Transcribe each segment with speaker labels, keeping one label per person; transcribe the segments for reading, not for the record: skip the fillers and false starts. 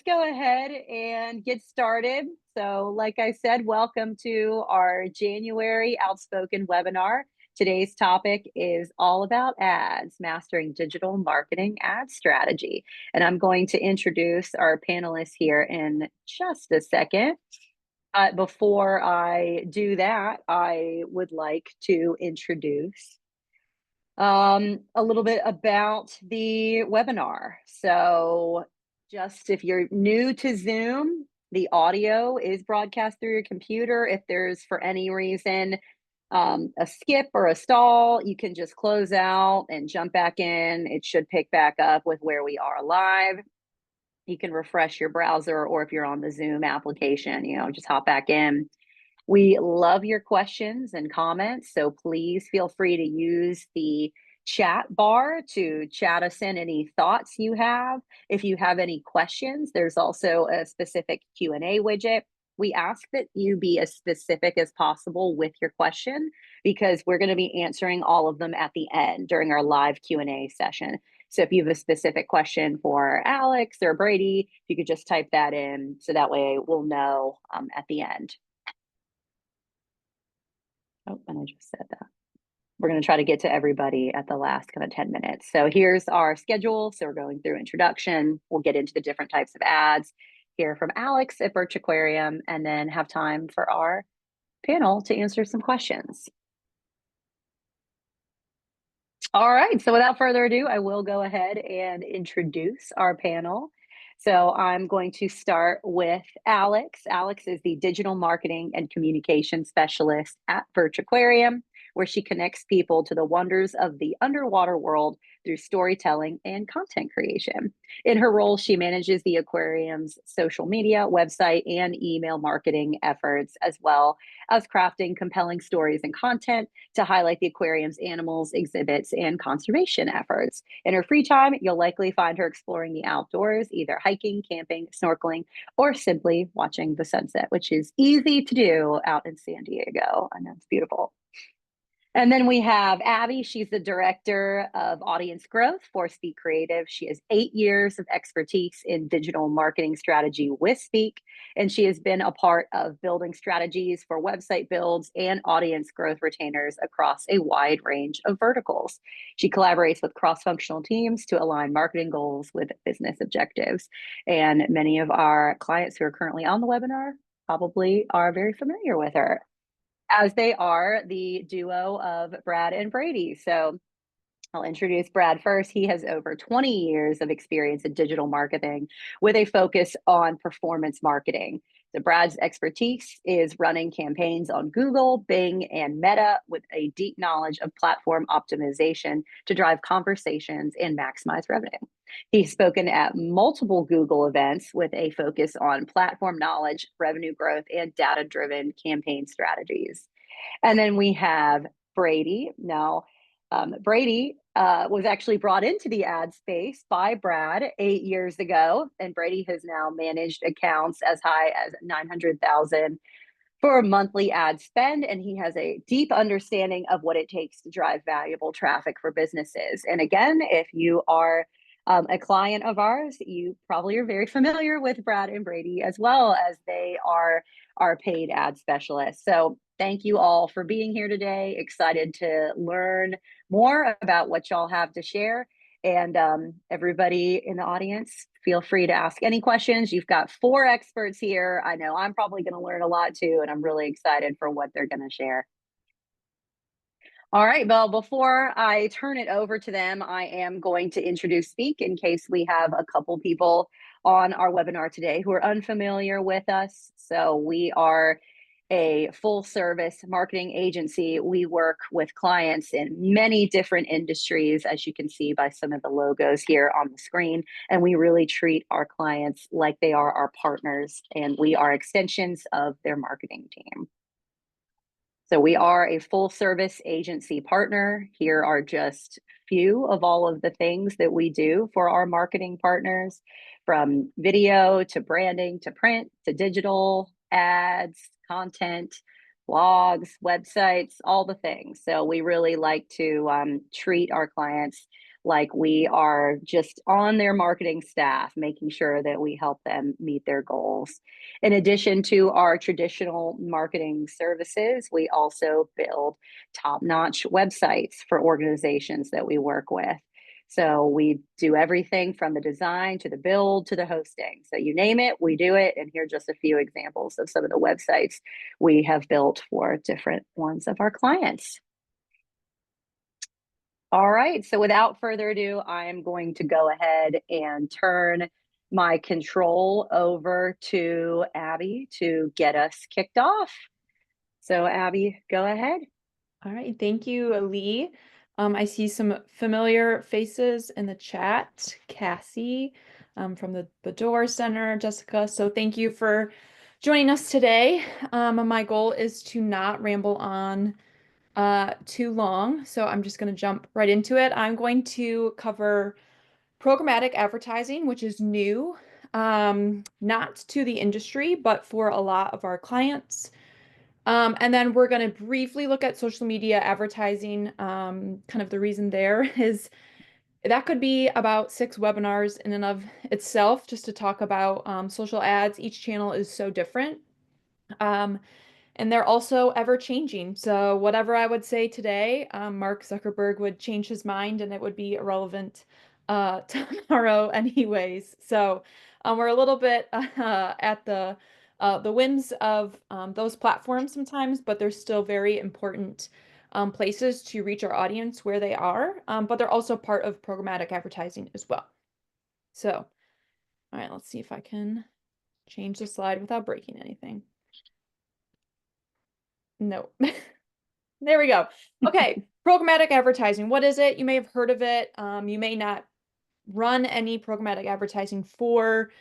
Speaker 1: go ahead and get started. So, like I said, welcome to our January Outspoken webinar. Today's topic is all about ads, mastering digital marketing ad strategy. And I'm going to introduce our panelists here in just a second. Before I do that, I would like to introduce a little bit about the webinar. So just if you're new to Zoom, the audio is broadcast through your computer. If there's for any reason a skip or a stall, you can just close out and jump back in. It should pick back up with where we are live. You can refresh your browser, or if you're on the Zoom application, just hop back in. We love your questions and comments, so please feel free to use the chat bar to chat us in any thoughts you have. If you have any questions, there's also a specific Q&A widget. We ask that you be as specific as possible with your question because we're going to be answering all of them at the end during our live Q&A session. So if you have a specific question for Alex or Brady, if you could just type that in so that way we'll know at the end. Oh, and I just said that. We're going to try to get to everybody at the last kind of 10 minutes. So here's our schedule. So we're going through introduction. We'll get into the different types of ads, hear from Alex at Birch Aquarium, and then have time for our panel to answer some questions. All right, so without further ado, I will go ahead and introduce our panel. So I'm going to start with Alex. Alex is the digital marketing and communication specialist at Birch Aquarium, where she connects people to the wonders of the underwater world through storytelling and content creation. In her role, she manages the aquarium's social media, website, and email marketing efforts, as well as crafting compelling stories and content to highlight the aquarium's animals, exhibits, and conservation efforts. In her free time, you'll likely find her exploring the outdoors, either hiking, camping, snorkeling, or simply watching the sunset, which is easy to do out in San Diego. I know it's beautiful. And then we have Abby. She's the director of audience growth for Speak Creative. She has 8 years of expertise in digital marketing strategy with Speak, and she has been a part of building strategies for website builds and audience growth retainers across a wide range of verticals. She collaborates with cross-functional teams to align marketing goals with business objectives. And many of our clients who are currently on the webinar probably are very familiar with her, as they are the duo of Brad and Brady. So I'll introduce Brad first. He has over 20 years of experience in digital marketing with a focus on performance marketing. So Brad's expertise is running campaigns on Google, Bing, and Meta with a deep knowledge of platform optimization to drive conversations and maximize revenue. He's spoken at multiple Google events with a focus on platform knowledge, revenue growth, and data-driven campaign strategies. And then we have Brady. Now, Brady was actually brought into the ad space by Brad 8 years ago, and Brady has now managed accounts as high as 900,000 for a monthly ad spend, and he has a deep understanding of what it takes to drive valuable traffic for businesses. And again, if you are a client of ours, you probably are very familiar with Brad and Brady, as well as they are our paid ad specialists. So thank you all for being here today. Excited to learn more about what y'all have to share. And everybody in the audience, feel free to ask any questions. You've got 4 experts here. I know I'm probably going to learn a lot too, and I'm really excited for what they're going to share. All right, well, before I turn it over to them, I am going to introduce Speak in case we have a couple people on our webinar today who are unfamiliar with us. So we are a full service marketing agency. We work with clients in many different industries, as you can see by some of the logos here on the screen. And we really treat our clients like they are our partners, and we are extensions of their marketing team. So we are a full service agency partner. Here are just few of all of the things that we do for our marketing partners, from video to branding to print to digital, ads, content, blogs, websites, all the things. So we really like to treat our clients like we are just on their marketing staff, making sure that we help them meet their goals. In addition to our traditional marketing services, we also build top-notch websites for organizations that we work with. So we do everything from the design to the build to the hosting. So you name it, we do it. And here are just a few examples of some of the websites we have built for different ones of our clients. All right, so without further ado, I am going to go ahead and turn my control over to Abby to get us kicked off. So Abby, go ahead.
Speaker 2: All right, thank you, Lee. I see some familiar faces in the chat. Cassie from the Bador Center, Jessica. So thank you for joining us today. My goal is to not ramble on too long, so I'm just going to jump right into it. I'm going to cover programmatic advertising, which is new, not to the industry, but for a lot of our clients. And then we're going to briefly look at social media advertising. Kind of the reason there is that could be about 6 webinars in and of itself, just to talk about social ads. Each channel is so different. And they're also ever changing. So whatever I would say today, Mark Zuckerberg would change his mind and it would be irrelevant tomorrow anyways. So we're a little bit at the whims of those platforms sometimes, but they're still very important places to reach our audience where they are, but they're also part of programmatic advertising as well. So, all right, let's see if I can change the slide without breaking anything. No. There we go. Okay, programmatic advertising. What is it? You may have heard of it. You may not run any programmatic advertising for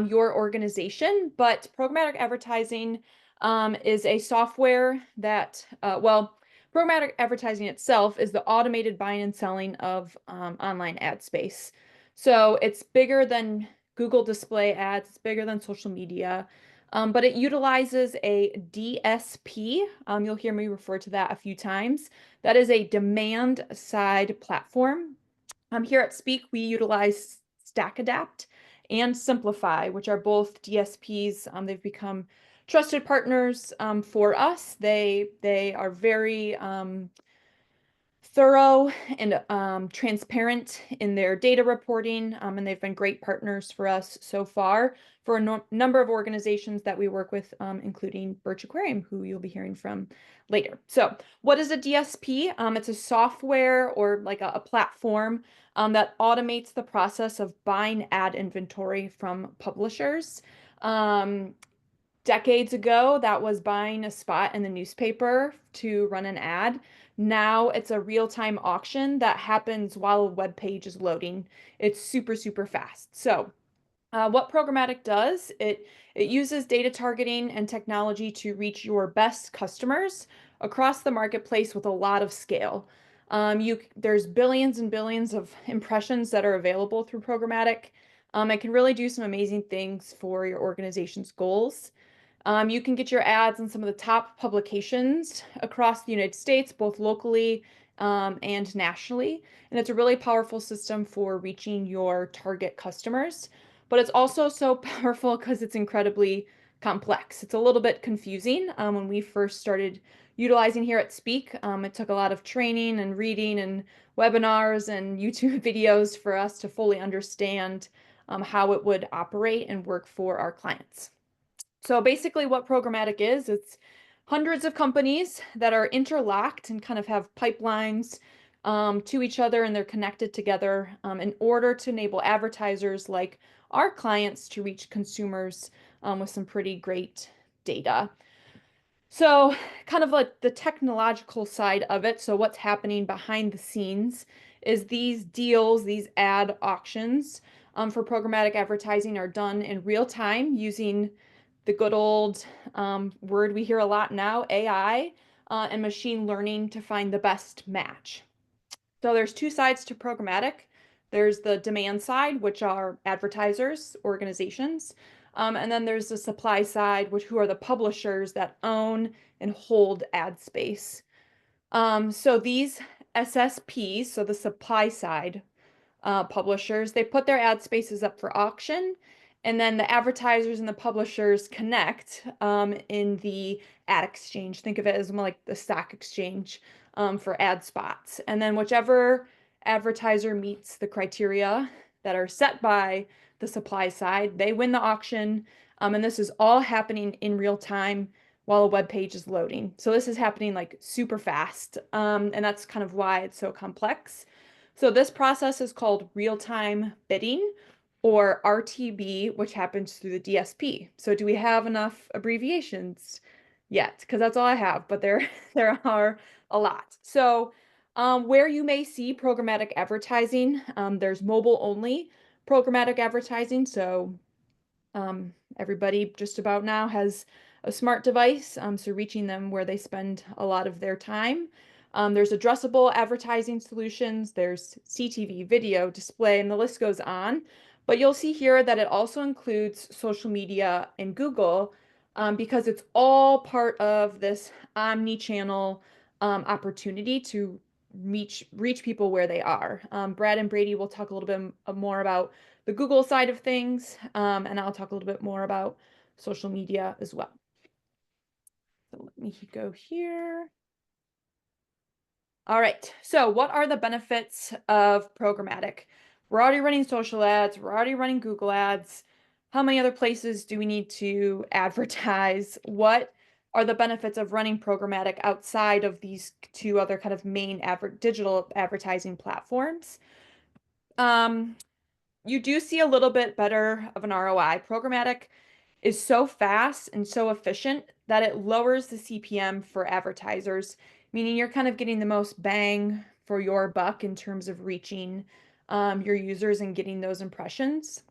Speaker 2: your organization, but programmatic advertising is a software that, programmatic advertising itself is the automated buying and selling of online ad space. So it's bigger than Google display ads, it's bigger than social media. But it utilizes a DSP. You'll hear me refer to that a few times. That is a demand side platform. Here at Speak, we utilize StackAdapt and Simplify, which are both DSPs. They've become trusted partners for us. They are very thorough and transparent in their data reporting, and they've been great partners for us so far for a number of organizations that we work with, including Birch Aquarium, who you'll be hearing from later. So what is a DSP? It's a software or like a platform that automates the process of buying ad inventory from publishers. Decades ago, that was buying a spot in the newspaper to run an ad. Now it's a real-time auction that happens while a web page is loading. It's super, super fast. So what programmatic does, it uses data targeting and technology to reach your best customers across the marketplace with a lot of scale. There's billions and billions of impressions that are available through programmatic. It can really do some amazing things for your organization's goals. You can get your ads in some of the top publications across the United States, both locally and nationally. And it's a really powerful system for reaching your target customers. But it's also so powerful because it's incredibly complex. It's a little bit confusing. When we first started utilizing here at Speak, it took a lot of training and reading and webinars and YouTube videos for us to fully understand how it would operate and work for our clients. So basically what programmatic is, it's hundreds of companies that are interlocked and kind of have pipelines to each other, and they're connected together in order to enable advertisers like our clients to reach consumers with some pretty great data. So kind of like the technological side of it, so what's happening behind the scenes is these deals, these ad auctions for programmatic advertising are done in real time using the good old word we hear a lot now, AI, and machine learning to find the best match. So there's two sides to programmatic. There's the demand side, which are advertisers, organizations, and then there's the supply side, who are the publishers that own and hold ad space. So these SSPs, so the supply side, publishers. They put their ad spaces up for auction, and then the advertisers and the publishers connect in the ad exchange. Think of it as more like the stock exchange for ad spots. And then whichever advertiser meets the criteria that are set by the supply side, they win the auction. And this is all happening in real time while a web page is loading. So this is happening like super fast. And that's kind of why it's so complex. So this process is called real-time bidding, or RTB, which happens through the DSP. So do we have enough abbreviations yet? Because that's all I have, but there there are a lot. So where you may see programmatic advertising, there's mobile only programmatic advertising. So everybody just about now has a smart device, so reaching them where they spend a lot of their time. There's addressable advertising solutions, there's CTV, video, display, and the list goes on. But you'll see here that it also includes social media and Google because it's all part of this omni-channel opportunity to reach people where they are. Brad and Brady will talk a little bit more about the Google side of things, and I'll talk a little bit more about social media as well. So let me go here. All right, so what are the benefits of programmatic? We're already running social ads, we're already running Google ads. How many other places do we need to advertise? What are the benefits of running programmatic outside of these two other kind of main digital advertising platforms? You do see a little bit better of an ROI. Programmatic is so fast and so efficient that it lowers the CPM for advertisers, meaning you're kind of getting the most bang for your buck in terms of reaching your users and getting those impressions.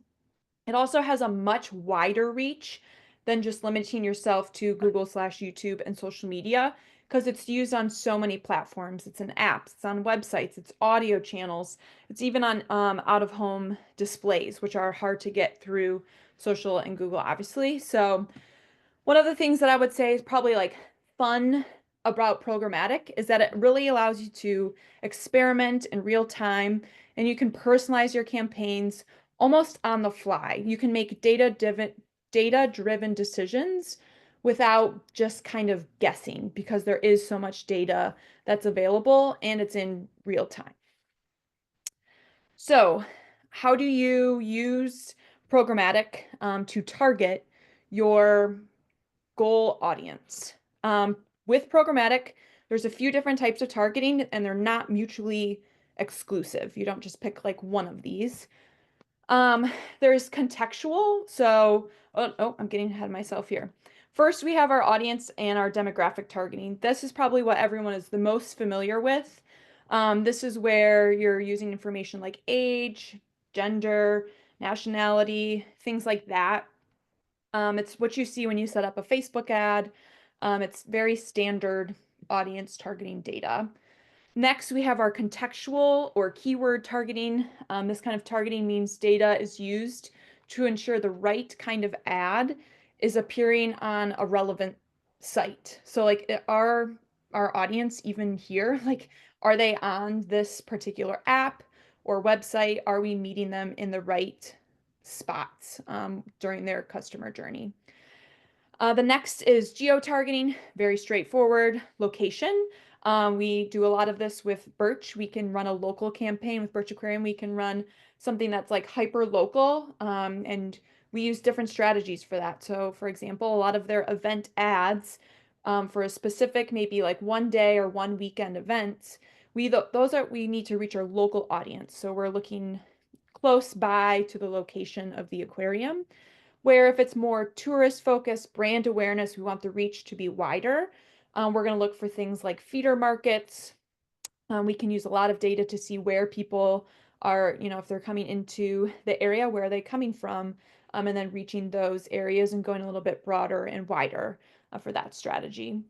Speaker 2: It also has a much wider reach than just limiting yourself to Google/YouTube and social media because it's used on so many platforms. It's in apps, it's on websites, it's audio channels, it's even on out-of-home displays, which are hard to get through social and Google, obviously. So one of the things that I would say is probably like fun about programmatic is that it really allows you to experiment in real time and you can personalize your campaigns almost on the fly. You can make data-driven decisions without just kind of guessing because there is so much data that's available and it's in real time. So, how do you use programmatic to target your goal audience? With programmatic, there's a few different types of targeting and they're not mutually exclusive. You don't just pick like one of these. There's contextual. So, I'm getting ahead of myself here. First, we have our audience and our demographic targeting. This is probably what everyone is the most familiar with. This is where you're using information like age, gender, nationality, things like that. It's what you see when you set up a Facebook ad. It's very standard audience targeting data. Next, we have our contextual or keyword targeting. This kind of targeting means data is used to ensure the right kind of ad is appearing on a relevant site. So like our audience even here, like are they on this particular app or website? Are we meeting them in the right spots during their customer journey? The next is geo-targeting, very straightforward. Location. We do a lot of this with Birch. We can run a local campaign with Birch Aquarium. We can run something that's like hyper local, and we use different strategies for that. So, for example, a lot of their event ads for a specific, maybe like one day or one weekend events, we need to reach our local audience. So we're looking close by to the location of the aquarium. Where if it's more tourist focused, brand awareness, we want the reach to be wider. We're going to look for things like feeder markets. We can use a lot of data to see where people are, if they're coming into the area, where are they coming from, and then reaching those areas and going a little bit broader and wider for that strategy.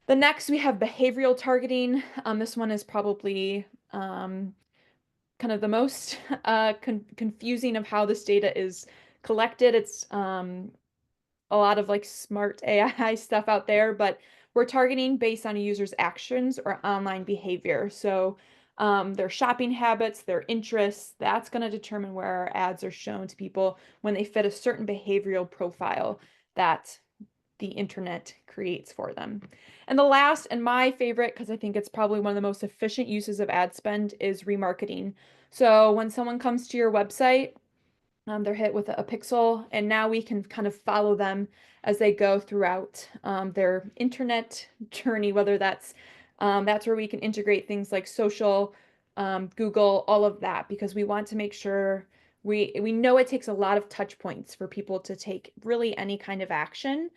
Speaker 2: The next, we have behavioral targeting. This one is probably kind of the most confusing of how this data is collected. It's a lot of like smart AI stuff out there, but we're targeting based on a user's actions or online behavior. So their shopping habits, their interests. That's going to determine where our ads are shown to people when they fit a certain behavioral profile that the internet creates for them. And the last and my favorite, because I think it's probably one of the most efficient uses of ad spend, is remarketing. So when someone comes to your website, they're hit with a pixel, and now we can kind of follow them as they go throughout their internet journey, whether that's where we can integrate things like social, Google, all of that, because we want to make sure we know it takes a lot of touch points for people to take really any kind of action.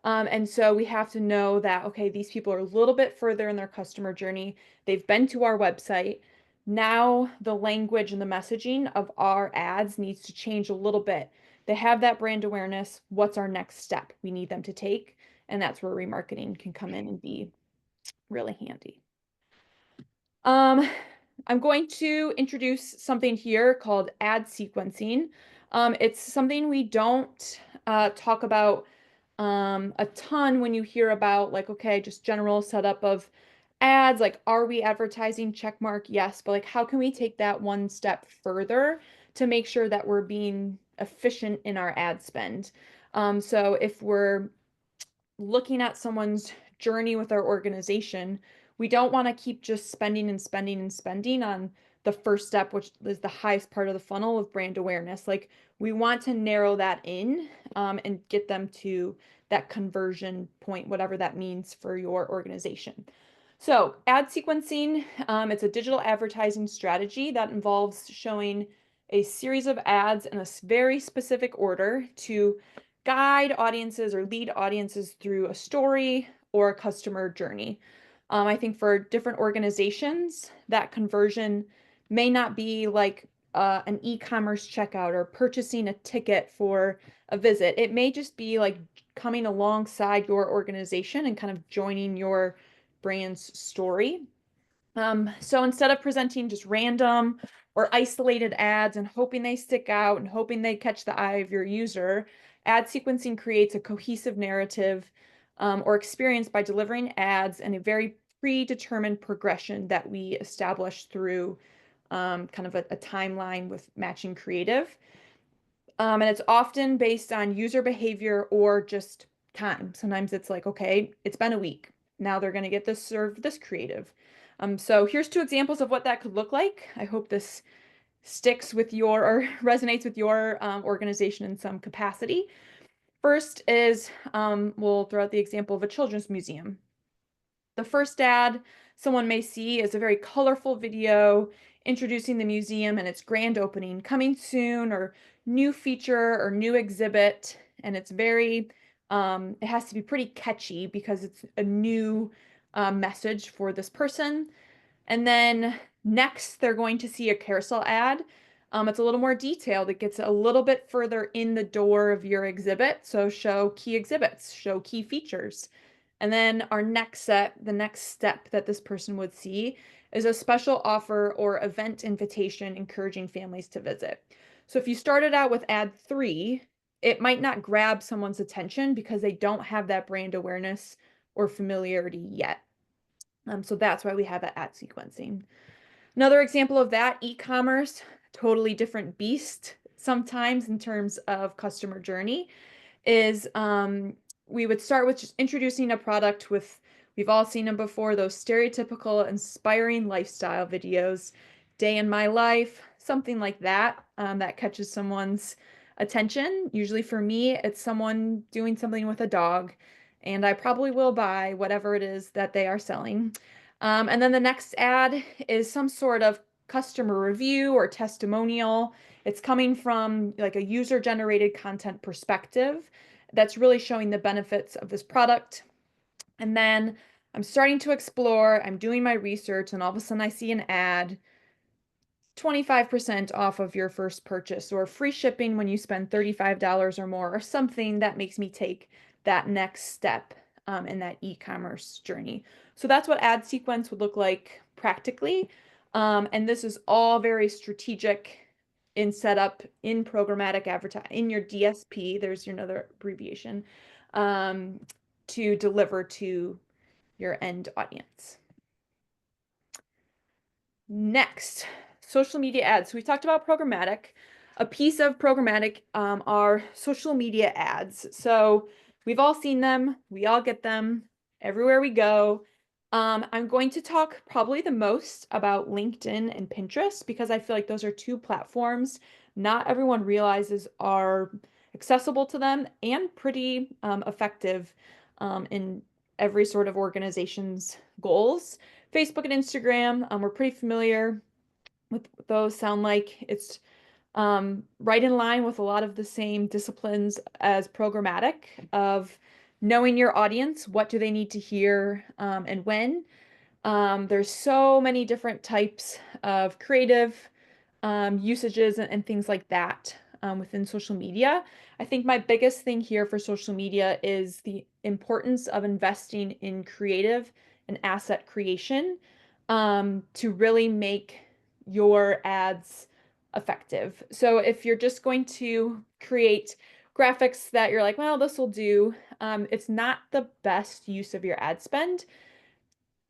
Speaker 2: And so we have to know that, okay, these people are a little bit further in their customer journey. They've been to our website. Now the language and the messaging of our ads needs to change a little bit. They have that brand awareness. What's our next step we need them to take? And that's where remarketing can come in and be really handy. Um, I'm going to introduce something here called ad sequencing. It's something we don't talk about a ton when you hear about, like, okay, just general setup of ads, like, are we advertising? Check mark, yes, but like, how can we take that one step further to make sure that we're being efficient in our ad spend? So if we're looking at someone's journey with our organization, we don't want to keep just spending and spending and spending on the first step, which is the highest part of the funnel of brand awareness. Like, we want to narrow that in and get them to that conversion point, whatever that means for your organization. So, ad sequencing, it's a digital advertising strategy that involves showing a series of ads in a very specific order to guide audiences or lead audiences through a story or a customer journey. I think for different organizations, that conversion may not be like an e-commerce checkout or purchasing a ticket for a visit. It may just be like coming alongside your organization and kind of joining your brand's story. So instead of presenting just random or isolated ads and hoping they stick out and hoping they catch the eye of your user, ad sequencing creates a cohesive narrative or experience by delivering ads and a very predetermined progression that we establish through kind of a timeline with matching creative. And it's often based on user behavior or just time. Sometimes it's like, okay, it's been a week. Now they're going to get this served this creative. So here's two examples of what that could look like. I hope this sticks with your or resonates with your organization in some capacity. First is we'll throw out the example of a children's museum. The first ad someone may see is a very colorful video introducing the museum and its grand opening coming soon, or new feature or new exhibit. And it's very, it has to be pretty catchy because it's a new message for this person. And then next, they're going to see a carousel ad. It's a little more detailed. It gets a little bit further in the door of your exhibit. So show key exhibits, show key features. And then our the next step that this person would see is a special offer or event invitation encouraging families to visit. So if you started out with ad 3, it might not grab someone's attention because they don't have that brand awareness or familiarity yet. So that's why we have that ad sequencing. Another example of that, e-commerce, totally different beast sometimes in terms of customer journey, is we would start with just introducing a product with, we've all seen them before, those stereotypical inspiring lifestyle videos, day in my life, something like that, that catches someone's attention. Usually for me, it's someone doing something with a dog, and I probably will buy whatever it is that they are selling. And then the next ad is some sort of customer review or testimonial. It's coming from like a user generated content perspective that's really showing the benefits of this product. And then I'm starting to explore, I'm doing my research, and all of a sudden I see an ad, 25% off of your first purchase, or free shipping when you spend $35 or more, or something that makes me take that next step in that e-commerce journey. So that's what ad sequence would look like practically. And this is all very strategic in setup, in programmatic advertising, in your DSP, there's your another abbreviation, um, to deliver to your end audience. Next, social media ads. So we talked about programmatic. A piece of programmatic are social media ads. So we've all seen them. We all get them everywhere we go. I'm going to talk probably the most about LinkedIn and Pinterest because I feel like those are two platforms not everyone realizes are accessible to them and pretty effective in every sort of organization's goals. Facebook and Instagram, we're pretty familiar with those. Sound like it's right in line with a lot of the same disciplines as programmatic of knowing your audience, what do they need to hear, and when. There's so many different types of creative usages and things like that within social media. I think my biggest thing here for social media is the importance of investing in creative and asset creation to really make your ads effective. So if you're just going to create graphics that you're like, well, this will do, it's not the best use of your ad spend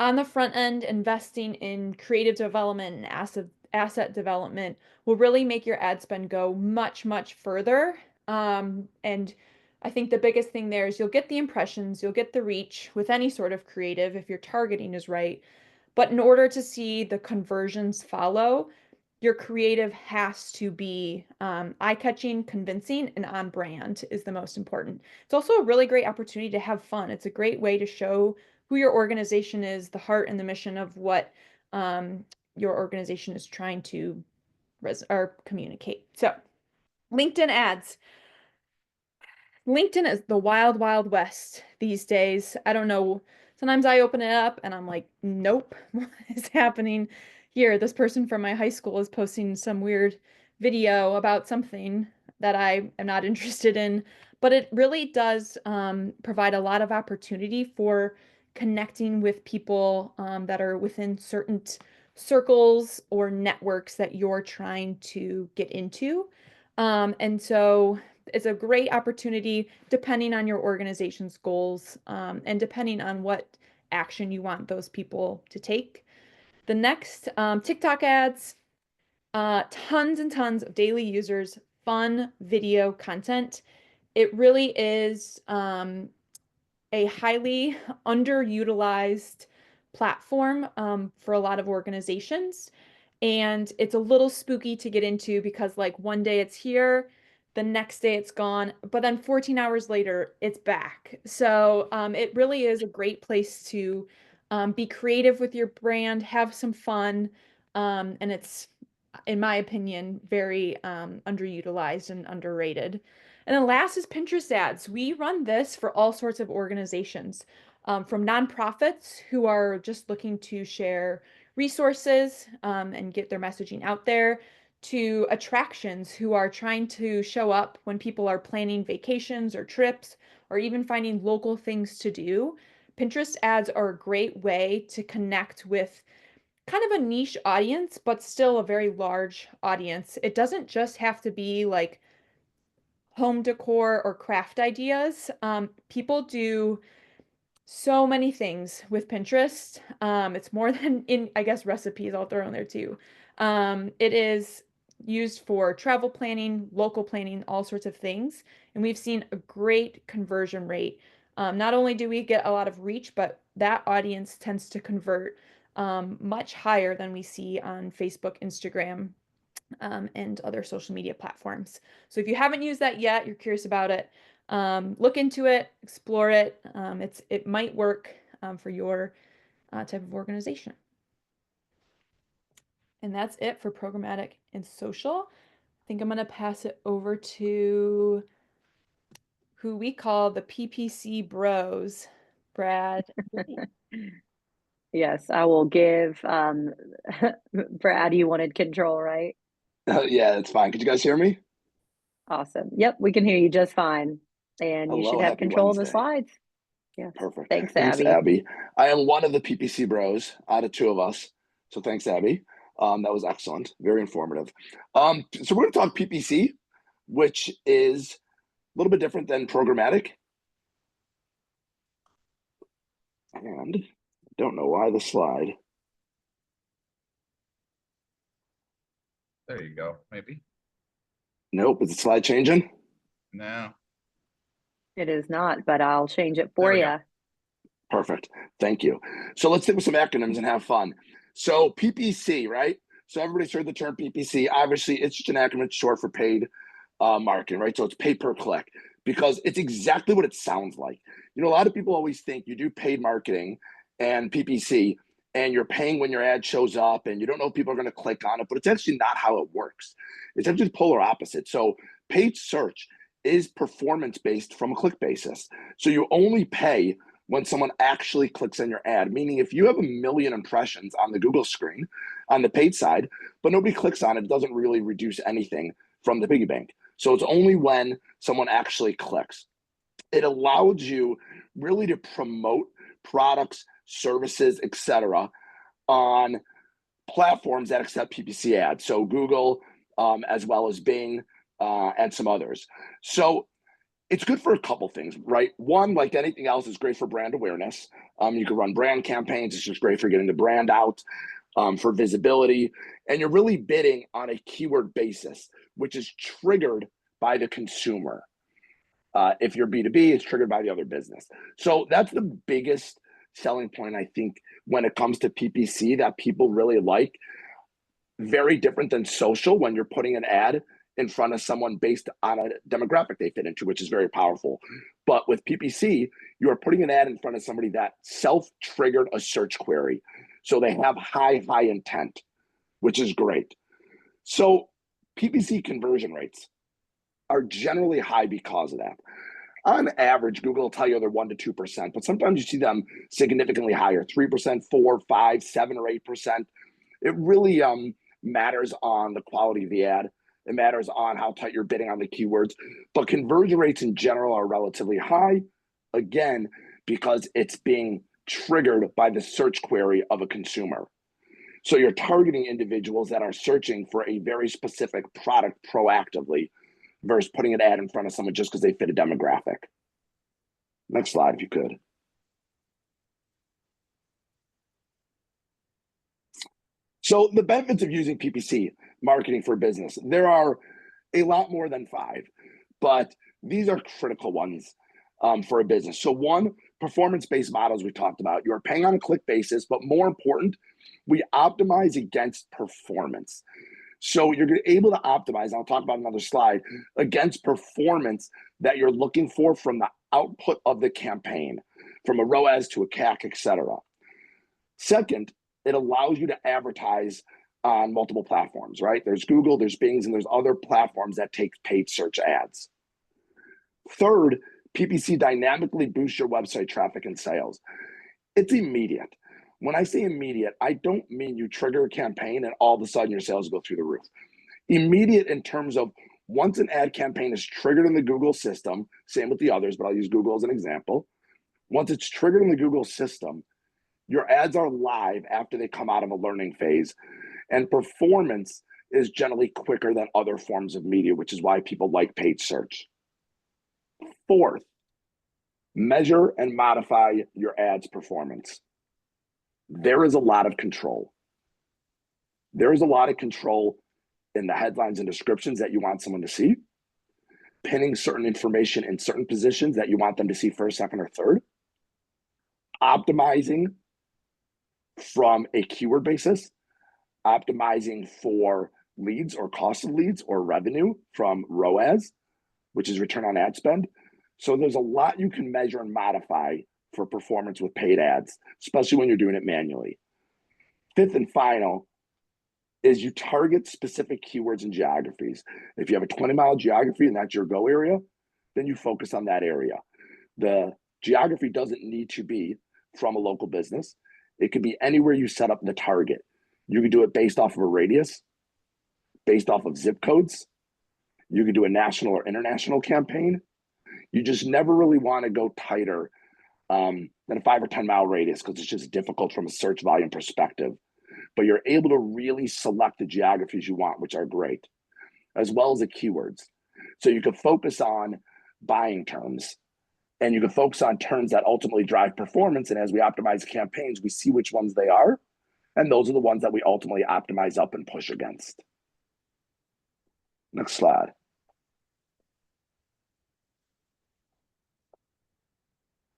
Speaker 2: on the front end, investing in creative development and asset development will really make your ad spend go much, much further. And I think the biggest thing there is you'll get the impressions, you'll get the reach with any sort of creative if your targeting is right. But in order to see the conversions follow, your creative has to be eye-catching, convincing, and on brand is the most important. It's also a really great opportunity to have fun. It's a great way to show who your organization is, the heart and the mission of what your organization is trying to or communicate. So, LinkedIn ads. LinkedIn is the wild, wild west these days. I don't know. Sometimes I open it up and I'm like, nope, what is happening here? This person from my high school is posting some weird video about something that I am not interested in. But it really does provide a lot of opportunity for connecting with people that are within certain circles or networks that you're trying to get into. And so it's a great opportunity depending on your organization's goals and depending on what action you want those people to take. The next, TikTok ads, tons and tons of daily users, fun video content. It really is a highly underutilized platform for a lot of organizations. And it's a little spooky to get into because, like, one day it's here, the next day it's gone, but then 14 hours later, it's back. So it really is a great place to be creative with your brand, have some fun. And it's, in my opinion, very underutilized and underrated. And then last is Pinterest ads. We run this for all sorts of organizations, from nonprofits who are just looking to share resources and get their messaging out there, to attractions who are trying to show up when people are planning vacations or trips or even finding local things to do. Pinterest ads are a great way to connect with kind of a niche audience, but still a very large audience. It doesn't just have to be like home decor or craft ideas. People do so many things with Pinterest. It's more than in, I guess, recipes I'll throw in there too. It is used for travel planning, local planning, all sorts of things. And we've seen a great conversion rate. Not only do we get a lot of reach, but that audience tends to convert much higher than we see on Facebook, Instagram, and other social media platforms. So if you haven't used that yet, you're curious about it, look into it, explore it. It might work for your type of organization. And that's it for programmatic and social. I think I'm going to pass it over to who we call the PPC bros, Brad.
Speaker 1: Yes, I will give Brad, you wanted control, right?
Speaker 3: Yeah, that's fine. Could you guys hear me?
Speaker 1: Awesome. Yep, we can hear you just fine. And you should
Speaker 3: Hello,
Speaker 1: have
Speaker 3: happy
Speaker 1: control of the
Speaker 3: Wednesday.
Speaker 1: slides. Yes.
Speaker 3: Perfect.
Speaker 1: Thanks,
Speaker 3: Thanks,
Speaker 1: Abby.
Speaker 3: Abby. I am one of the PPC bros out of two of us. So thanks, Abby. That was excellent. Very informative. So we're going to talk PPC, which is a little bit different than programmatic. And I don't know why the slide.
Speaker 4: There you go. Maybe.
Speaker 3: Nope. Is the slide changing?
Speaker 4: No.
Speaker 1: It is not, but I'll change it
Speaker 4: There
Speaker 1: for
Speaker 4: we
Speaker 1: you.
Speaker 4: go.
Speaker 3: Perfect. Thank you. So let's stick with some acronyms and have fun. So PPC, right? So everybody's heard the term PPC. Obviously, it's just an acronym. It's short for paid marketing, right? So it's pay per click because it's exactly what it sounds like. You know, a lot of people always think you do paid marketing and PPC and you're paying when your ad shows up and you don't know if people are going to click on it, but it's actually not how it works. It's actually the polar opposite. So paid search is performance based from a click basis. So you only pay when someone actually clicks on your ad, meaning if you have 1 million impressions on the Google screen on the paid side, but nobody clicks on it, it doesn't really reduce anything from the piggy bank. So it's only when someone actually clicks. It allows you really to promote products, services, etc., on platforms that accept PPC ads. So Google, as well as Bing, and some others. So it's good for a couple things, right? One, like anything else, is great for brand awareness. You can run brand campaigns. It's just great for getting the brand out, for visibility. And you're really bidding on a keyword basis, which is triggered by the consumer. If you're B2B, it's triggered by the other business. So that's the biggest selling point, I think, when it comes to PPC that people really like. Very different than social when you're putting an ad in front of someone based on a demographic they fit into, which is very powerful. But with PPC, you are putting an ad in front of somebody that self-triggered a search query. So they have high intent, which is great. So PPC conversion rates are generally high because of that. On average, Google will tell you they're 1% to 2%, but sometimes you see them significantly higher, 3%, 4, 5, 7, or 8%. It really matters on the quality of the ad. It matters on how tight you're bidding on the keywords, but conversion rates in general are relatively high, again, because it's being triggered by the search query of a consumer. So you're targeting individuals that are searching for a very specific product proactively versus putting an ad in front of someone just because they fit a demographic. Next slide, if you could. So the benefits of using PPC marketing for business, there are a lot more than 5, but these are critical ones for a business. So one, performance-based models we talked about. You're paying on a click basis, but more important, we optimize against performance. So you're able to optimize, and I'll talk about another slide, against performance that you're looking for from the output of the campaign, from a ROAS to a CAC, etc. Second, it allows you to advertise on multiple platforms, right? There's Google, there's Bing's, and there's other platforms that take paid search ads. Third, PPC dynamically boosts your website traffic and sales. It's immediate. When I say immediate, I don't mean you trigger a campaign and all of a sudden your sales go through the roof. Immediate in terms of once an ad campaign is triggered in the Google system, same with the others, but I'll use Google as an example. Once it's triggered in the Google system, your ads are live after they come out of a learning phase, and performance is generally quicker than other forms of media, which is why people like paid search. Fourth, measure and modify your ads performance. There is a lot of control. There is a lot of control in the headlines and descriptions that you want someone to see, pinning certain information in certain positions that you want them to see first, second, or third, optimizing from a keyword basis, optimizing for leads or cost of leads or revenue from ROAS, which is return on ad spend. So there's a lot you can measure and modify for performance with paid ads, especially when you're doing it manually. Fifth and final is you target specific keywords and geographies. If you have a 20-mile geography and that's your go area, then you focus on that area. The geography doesn't need to be from a local business. It could be anywhere you set up the target. You could do it based off of a radius, based off of zip codes. You could do a national or international campaign. You just never really want to go tighter than a 5 or 10 mile radius because it's just difficult from a search volume perspective. But you're able to really select the geographies you want, which are great, as well as the keywords. So you can focus on buying terms and you can focus on terms that ultimately drive performance. And as we optimize campaigns, we see which ones they are. And those are the ones that we ultimately optimize up and push against. Next slide.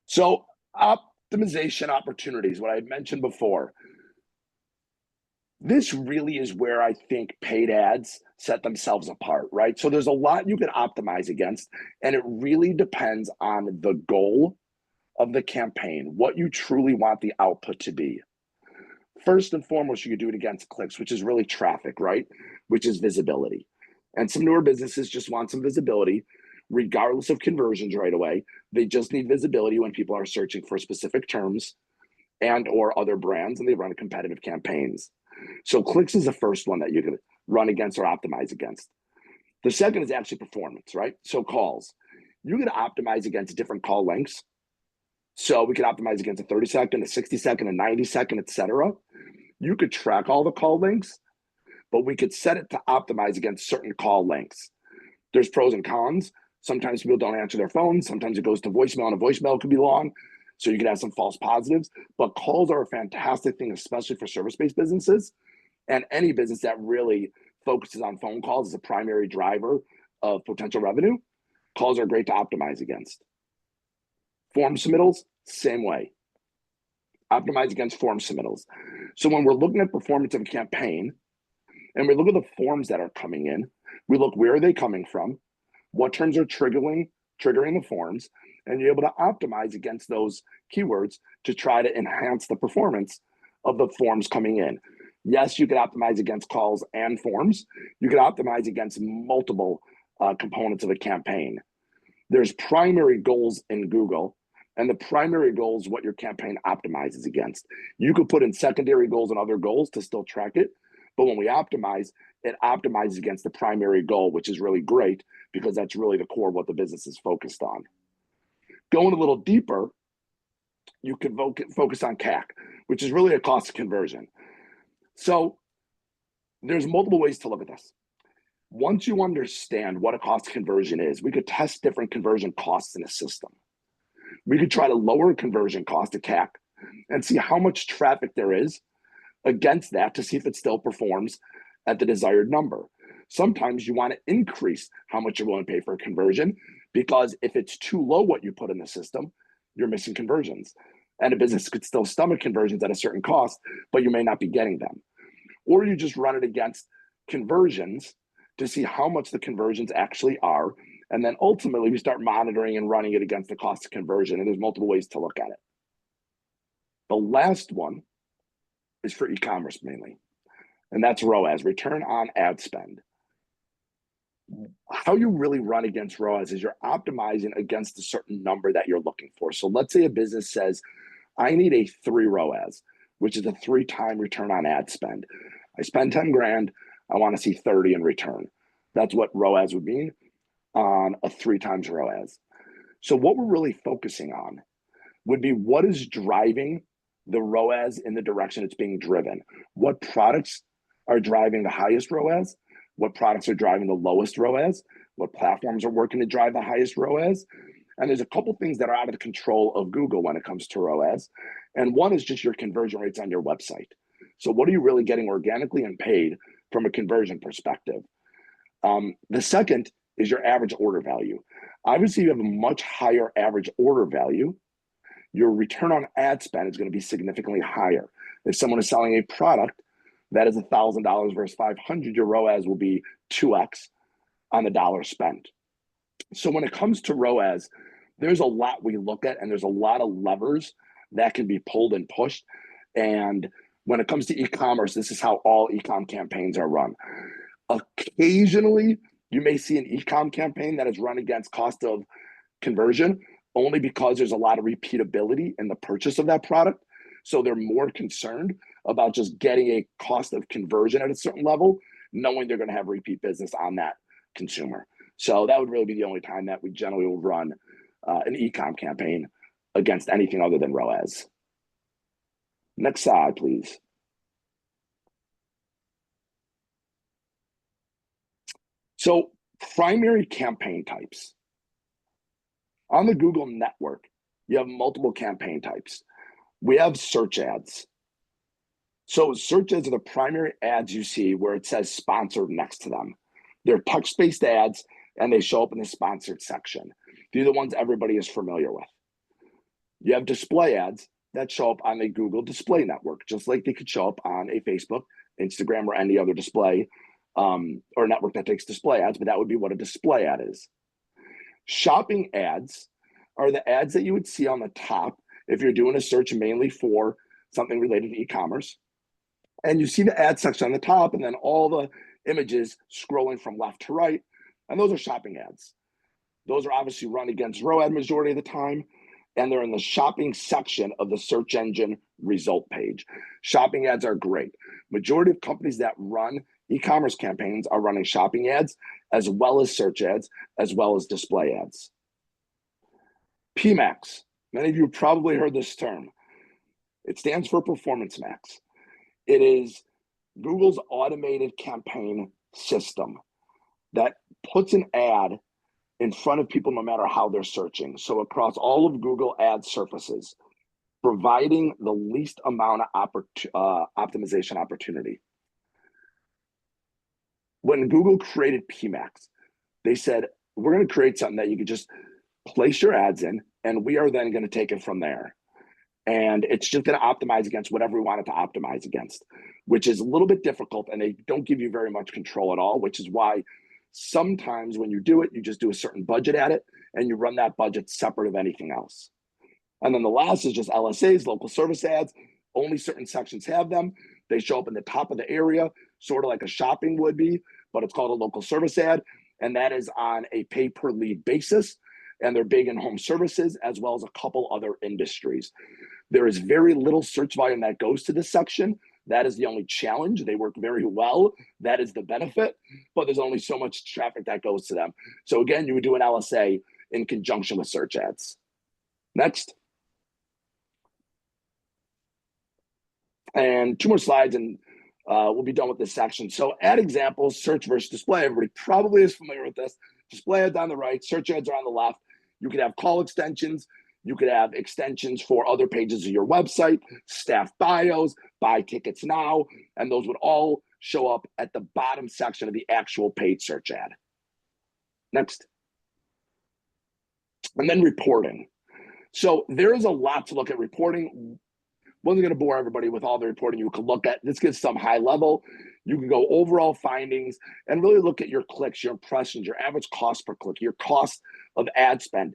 Speaker 3: So optimization opportunities, what I had mentioned before. This really is where I think paid ads set themselves apart, right? So there's a lot you can optimize against, and it really depends on the goal of the campaign, what you truly want the output to be. First and foremost, you could do it against clicks, which is really traffic, right? Which is visibility. And some newer businesses just want some visibility, regardless of conversions right away. They just need visibility when people are searching for specific terms and or other brands, and they run competitive campaigns. So clicks is the first one that you can run against or optimize against. The second is actually performance, right? So calls. You can optimize against different call lengths. So we could optimize against a 30-second, a 60-second, a 90-second, etc. You could track all the call lengths, but we could set it to optimize against certain call lengths. There's pros and cons. Sometimes people don't answer their phones. Sometimes it goes to voicemail, and a voicemail could be long. So you could have some false positives. But calls are a fantastic thing, especially for service-based businesses. And any business that really focuses on phone calls as a primary driver of potential revenue, calls are great to optimize against. Form submittals, same way. Optimize against form submittals. So when we're looking at performance of a campaign, and we look at the forms that are coming in, we look where are they coming from, what terms are triggering the forms, and you're able to optimize against those keywords to try to enhance the performance of the forms coming in. Yes, you could optimize against calls and forms. You could optimize against multiple components of a campaign. There's primary goals in Google, and the primary goal is what your campaign optimizes against. You could put in secondary goals and other goals to still track it, but when we optimize, it optimizes against the primary goal, which is really great because that's really the core of what the business is focused on. Going a little deeper, you could focus on CAC, which is really a cost of conversion. So there's multiple ways to look at this. Once you understand what a cost of conversion is, we could test different conversion costs in a system. We could try to lower conversion cost of CAC and see how much traffic there is against that to see if it still performs at the desired number. Sometimes you want to increase how much you're willing to pay for a conversion, because if it's too low what you put in the system, you're missing conversions. And a business could still stomach conversions at a certain cost, but you may not be getting them. Or you just run it against conversions to see how much the conversions actually are. And then ultimately we start monitoring and running it against the cost of conversion. And there's multiple ways to look at it. The last one is for e-commerce mainly, and that's ROAS, return on ad spend. How you really run against ROAS is you're optimizing against a certain number that you're looking for. So let's say a business says, I need a 3 ROAS, which is a 3-time return on ad spend. I spend 10 grand, I want to see 30 in return. That's what ROAS would mean on a 3 times ROAS. So what we're really focusing on would be what is driving the ROAS in the direction it's being driven. What products are driving the highest ROAS? What products are driving the lowest ROAS? What platforms are working to drive the highest ROAS? And there's a couple things that are out of the control of Google when it comes to ROAS. And one is just your conversion rates on your website. So what are you really getting organically and paid from a conversion perspective? The second is your average order value. Obviously, you have a much higher average order value. Your return on ad spend is going to be significantly higher. If someone is selling a product that is $1,000 versus $500, your ROAS will be 2x on the dollar spent. So when it comes to ROAS, there's a lot we look at, and there's a lot of levers that can be pulled and pushed. And when it comes to e-commerce, this is how all e-com campaigns are run. Occasionally, you may see an e-com campaign that is run against cost of conversion, only because there's a lot of repeatability in the purchase of that product. So they're more concerned about just getting a cost of conversion at a certain level, knowing they're going to have repeat business on that consumer. So that would really be the only time that we generally will run an e-com campaign against anything other than ROAS. Next slide, please. So primary campaign types. On the Google network, you have multiple campaign types. We have search ads. So search ads are the primary ads you see where it says sponsored next to them. They're text-based ads, and they show up in the sponsored section. These are the ones everybody is familiar with. You have display ads that show up on the Google Display Network, just like they could show up on a Facebook, Instagram, or any other display or network that takes display ads, but that would be what a display ad is. Shopping ads are the ads that you would see on the top if you're doing a search mainly for something related to e-commerce. And you see the ad section on the top, and then all the images scrolling from left to right, and those are shopping ads. Those are obviously run against ROAD majority of the time, and they're in the shopping section of the search engine result page. Shopping ads are great. Majority of companies that run e-commerce campaigns are running shopping ads, as well as search ads, as well as display ads. PMax, many of you probably heard this term. It stands for Performance Max. It is Google's automated campaign system that puts an ad in front of people no matter how they're searching. So across all of Google ad surfaces, providing the least amount of optimization opportunity. When Google created PMax, they said, we're going to create something that you could just place your ads in, and we are then going to take it from there. And it's just going to optimize against whatever we want it to optimize against, which is a little bit difficult, and they don't give you very much control at all, which is why sometimes when you do it, you just do a certain budget at it, and you run that budget separate of anything else. And then the last is just LSAs, local service ads. Only certain sections have them. They show up in the top of the area, sort of like a shopping would be, but it's called a local service ad. And that is on a pay per lead basis. And they're big in home services, as well as a couple other industries. There is very little search volume that goes to this section. That is the only challenge. They work very well. That is the benefit, but there's only so much traffic that goes to them. So again, you would do an LSA in conjunction with search ads. Next. And 2 more slides, and we'll be done with this section. So ad examples, search versus display. Everybody probably is familiar with this. Display ads on the right, search ads are on the left. You could have call extensions. You could have extensions for other pages of your website, staff bios, buy tickets now, and those would all show up at the bottom section of the actual paid search ad. Next. And then reporting. So there is a lot to look at reporting. Wasn't going to bore everybody with all the reporting you could look at. This gives some high level. You can go overall findings and really look at your clicks, your impressions, your average cost per click, your cost of ad spend.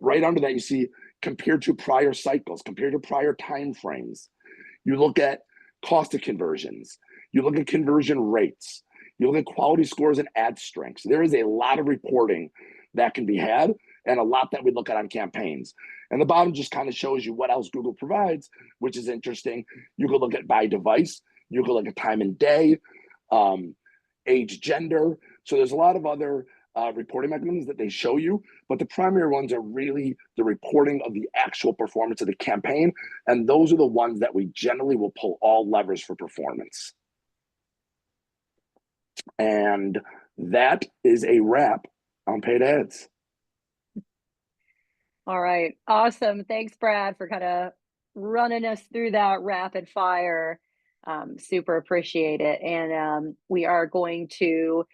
Speaker 3: Right under that, you see compared to prior cycles, compared to prior time frames. You look at cost of conversions. You look at conversion rates. You look at quality scores and ad strengths. There is a lot of reporting that can be had and a lot that we look at on campaigns. And the bottom just kind of shows you what else Google provides, which is interesting. You could look at by device. You could look at time and day, age, gender. So there's a lot of other reporting mechanisms that they show you, but the primary ones are really the reporting of the actual performance of the campaign. And those are the ones that we generally will pull all levers for performance. And that is a wrap on paid ads.
Speaker 1: All right, awesome. Thanks, Brad, for kind of running us through that rapid fire. Super appreciate it. And we are going to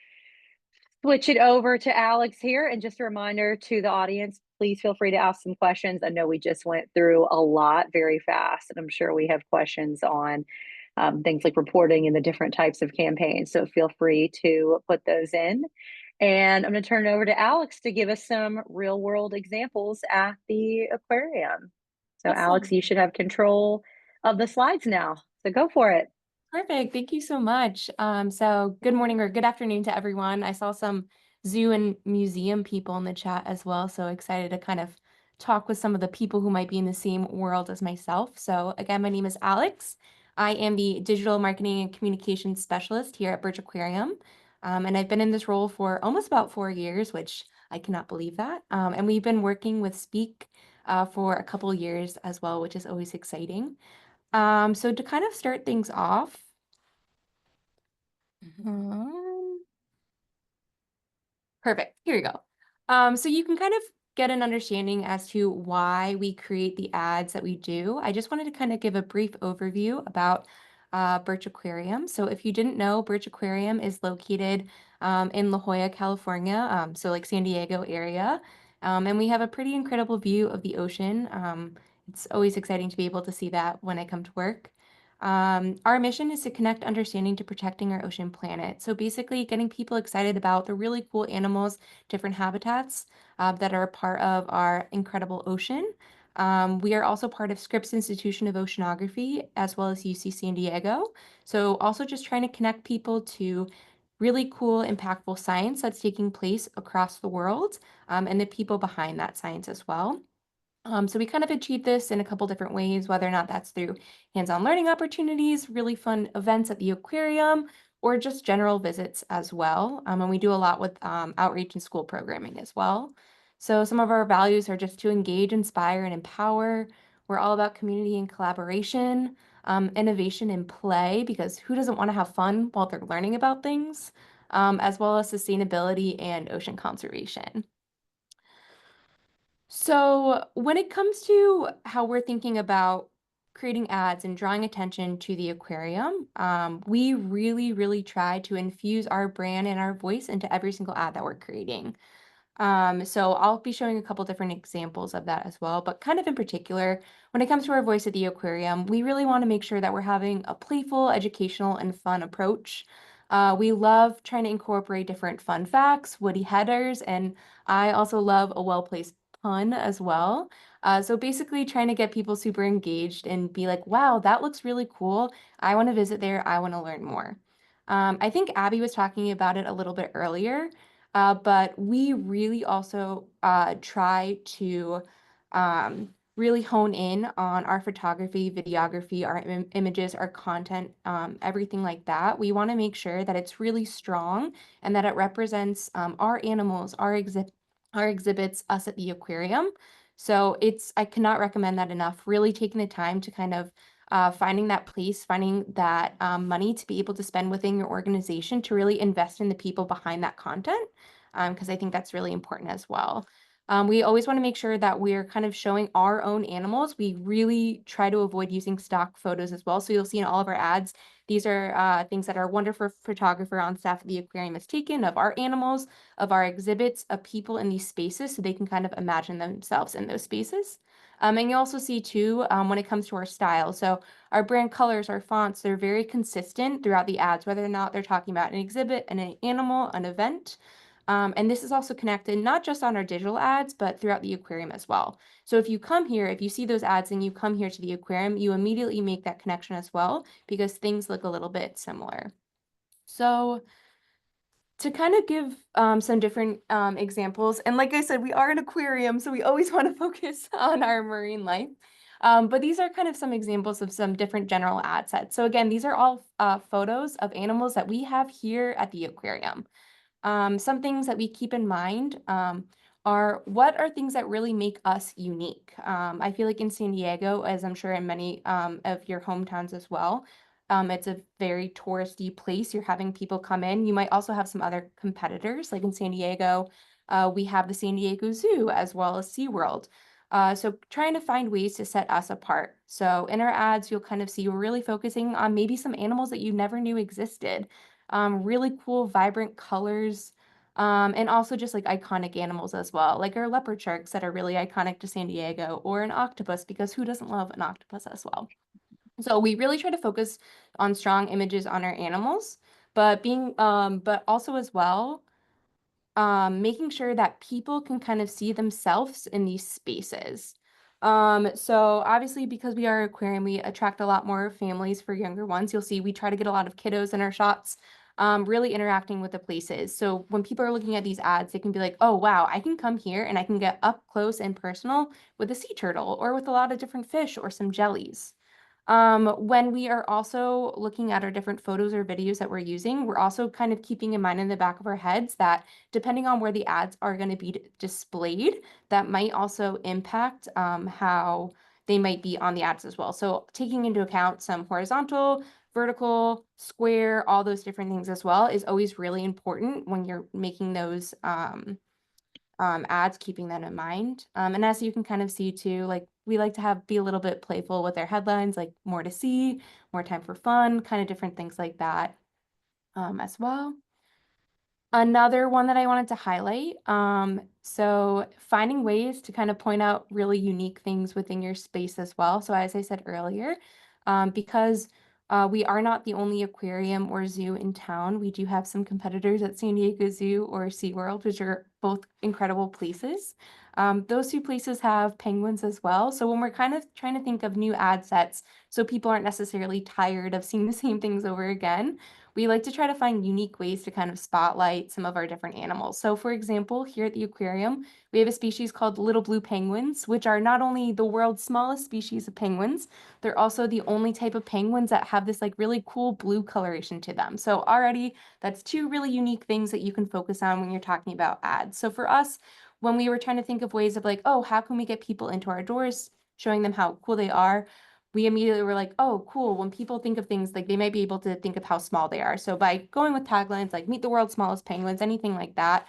Speaker 1: switch it over to Alex here. And just a reminder to the audience, please feel free to ask some questions. I know we just went through a lot very fast, and I'm sure we have questions on things like reporting and the different types of campaigns. So feel free to put those in. And I'm going to turn it over to Alex to give us some real world examples at the aquarium. So
Speaker 5: Awesome.
Speaker 1: Alex, you should have control of the slides now. So go for it.
Speaker 5: Perfect. Thank you so much. So good morning or good afternoon to everyone. I saw some zoo and museum people in the chat as well. So excited to kind of talk with some of the people who might be in the same world as myself. So again, my name is Alex. I am the digital marketing and communications specialist here at Birch Aquarium. And I've been in this role for almost about 4 years, which I cannot believe that. And we've been working with Speak for a couple years as well, which is always exciting. So to kind of start things off, perfect, here we go. So you can kind of get an understanding as to why we create the ads that we do. I just wanted to kind of give a brief overview about Birch Aquarium. So if you didn't know, Birch Aquarium is located in La Jolla, California, so like San Diego area. And we have a pretty incredible view of the ocean. It's always exciting to be able to see that when I come to work. Our mission is to connect understanding to protecting our ocean planet. So basically getting people excited about the really cool animals, different habitats that are a part of our incredible ocean. We are also part of Scripps Institution of Oceanography, as well as UC San Diego. So also just trying to connect people to really cool, impactful science that's taking place across the world, and the people behind that science as well. So we kind of achieve this in a couple different ways, whether or not that's through hands-on learning opportunities, really fun events at the aquarium, or just general visits as well. And we do a lot with outreach and school programming as well. So some of our values are just to engage, inspire, and empower. We're all about community and collaboration, innovation and play, because who doesn't want to have fun while they're learning about things, as well as sustainability and ocean conservation. So when it comes to how we're thinking about creating ads and drawing attention to the aquarium, we really, really try to infuse our brand and our voice into every single ad that we're creating. So I'll be showing a couple different examples of that as well, but kind of in particular, when it comes to our voice at the aquarium, we really want to make sure that we're having a playful, educational, and fun approach. We love trying to incorporate different fun facts, witty headers, and I also love a well-placed pun as well. So basically trying to get people super engaged and be like, wow, that looks really cool. I want to visit there. I want to learn more. I think Abby was talking about it a little bit earlier. But we really also try to really hone in on our photography, videography, our images, our content, everything like that. We want to make sure that it's really strong and that it represents our animals, our exhibits, us at the aquarium. So I cannot recommend that enough. Really taking the time to kind of finding that place, finding that money to be able to spend within your organization to really invest in the people behind that content, because I think that's really important as well. We always want to make sure that we're kind of showing our own animals. We really try to avoid using stock photos as well. So you'll see in all of our ads, these are things that our wonderful photographer on staff at the aquarium has taken of our animals, of our exhibits, of people in these spaces, so they can kind of imagine themselves in those spaces. And you also see too, when it comes to our style. So our brand colors, our fonts, they're very consistent throughout the ads, whether or not they're talking about an exhibit, an animal, an event. And this is also connected not just on our digital ads, but throughout the aquarium as well. So if you come here, if you see those ads and you come here to the aquarium, you immediately make that connection as well, because things look a little bit similar. So to kind of give some different examples, and like I said, we are an aquarium, so we always want to focus on our marine life. But these are kind of some examples of some different general ad sets. So again, these are all photos of animals that we have here at the aquarium. Some things that we keep in mind are what are things that really make us unique. I feel like in San Diego, as I'm sure in many of your hometowns as well, it's a very touristy place. You're having people come in. You might also have some other competitors, like in San Diego, we have the San Diego Zoo as well as SeaWorld. So trying to find ways to set us apart. So in our ads, you'll kind of see we're really focusing on maybe some animals that you never knew existed. Really cool, vibrant colors, and also just like iconic animals as well, like our leopard sharks that are really iconic to San Diego, or an octopus, because who doesn't love an octopus as well? So we really try to focus on strong images on our animals, but also as well, making sure that people can kind of see themselves in these spaces. So obviously, because we are an aquarium, we attract a lot more families for younger ones. You'll see we try to get a lot of kiddos in our shots, really interacting with the places. So when people are looking at these ads, they can be like, oh, wow, I can come here and I can get up close and personal with a sea turtle or with a lot of different fish or some jellies. When we are also looking at our different photos or videos that we're using, we're also kind of keeping in mind in the back of our heads that depending on where the ads are going to be displayed, that might also impact how they might be on the ads as well. So taking into account some horizontal, vertical, square, all those different things as well is always really important when you're making those ads, keeping that in mind. And as you can kind of see too, like we like to be a little bit playful with our headlines, like more to see, more time for fun, kind of different things like that as well. Another one that I wanted to highlight, so finding ways to kind of point out really unique things within your space as well. So as I said earlier, because we are not the only aquarium or zoo in town, we do have some competitors at San Diego Zoo or SeaWorld, which are both incredible places. Those two places have penguins as well. So when we're kind of trying to think of new ad sets, so people aren't necessarily tired of seeing the same things over again, we like to try to find unique ways to kind of spotlight some of our different animals. So for example, here at the aquarium, we have a species called little blue penguins, which are not only the world's smallest species of penguins, they're also the only type of penguins that have this like really cool blue coloration to them. So already that's two really unique things that you can focus on when you're talking about ads. So for us, when we were trying to think of ways of like, oh, how can we get people into our doors, showing them how cool they are, we immediately were like, oh, cool. When people think of things, like they might be able to think of how small they are. So by going with taglines like meet the world's smallest penguins, anything like that,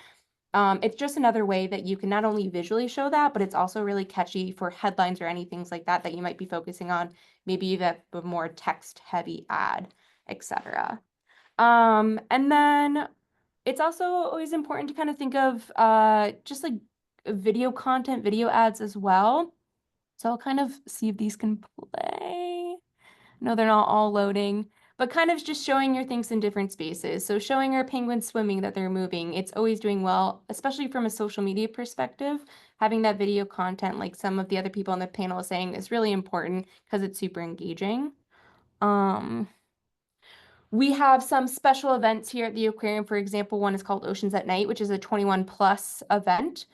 Speaker 5: it's just another way that you can not only visually show that, but it's also really catchy for headlines or any things like that that you might be focusing on, maybe the more text heavy ad, etc. And then it's also always important to kind of think of just like video content, video ads as well. So I'll kind of see if these can play. No, they're not all loading, but kind of just showing your things in different spaces. So showing our penguins swimming that they're moving, it's always doing well, especially from a social media perspective. Having that video content, like some of the other people on the panel are saying, is really important because it's super engaging. We have some special events here at the aquarium. For example, one is called Oceans at Night, which is a 21 plus event.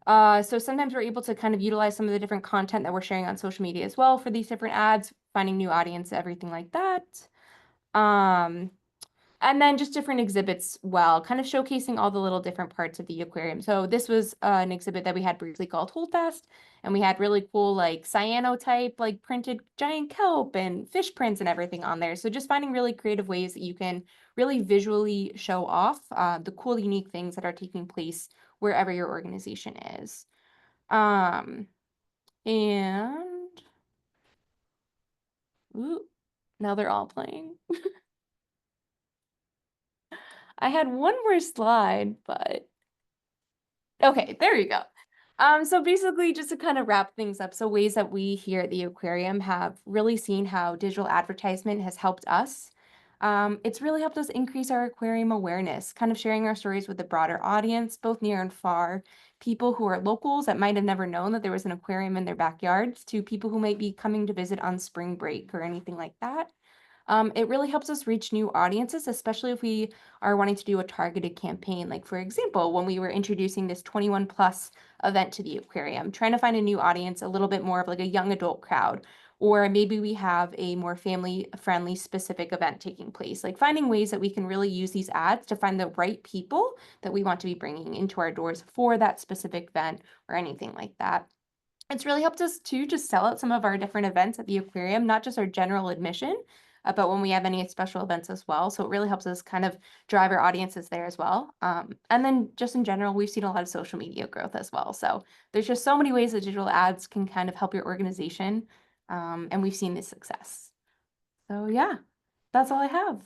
Speaker 5: So sometimes we're able to kind of utilize some of the different content that we're sharing on social media as well for these different ads, finding new audience, everything like that. And then just different exhibits, well, kind of showcasing all the little different parts of the aquarium. So this was an exhibit that we had briefly called Holdfast, and we had really cool like cyanotype, like printed giant kelp and fish prints and everything on there. So just finding really creative ways that you can really visually show off the cool, unique things that are taking place wherever your organization is. And ooh, now they're all playing. I had one more slide, but okay, there you go. So basically just to kind of wrap things up, so ways that we here at the aquarium have really seen how digital advertisement has helped us. It's really helped us increase our aquarium awareness, kind of sharing our stories with a broader audience, both near and far, people who are locals that might have never known that there was an aquarium in their backyards, to people who might be coming to visit on spring break or anything like that. It really helps us reach new audiences, especially if we are wanting to do a targeted campaign. Like, for example, when we were introducing this 21 plus event to the aquarium, trying to find a new audience, a little bit more of like a young adult crowd, or maybe we have a more family friendly specific event taking place, like finding ways that we can really use these ads to find the right people that we want to be bringing into our doors for that specific event or anything like that. It's really helped us to just sell out some of our different events at the aquarium, not just our general admission, but when we have any special events as well. So it really helps us kind of drive our audiences there as well. And then just in general, we've seen a lot of social media growth as well. So there's just so many ways that digital ads can kind of help your organization. And we've seen this success. So yeah, that's all I have.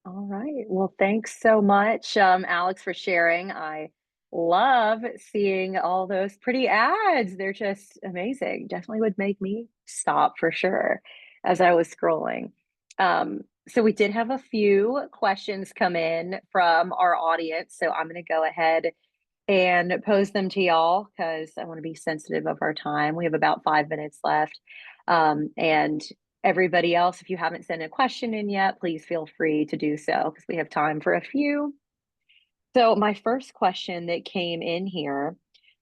Speaker 1: All right. Well, thanks so much, Alex, for sharing. I love seeing all those pretty ads. They're just amazing. Definitely would make me stop for sure as I was scrolling. So we did have a few questions come in from our audience. So I'm going to go ahead and pose them to y'all because I want to be sensitive of our time. We have about 5 minutes left. And everybody else, if you haven't sent a question in yet, please feel free to do so because we have time for a few. So my first question that came in here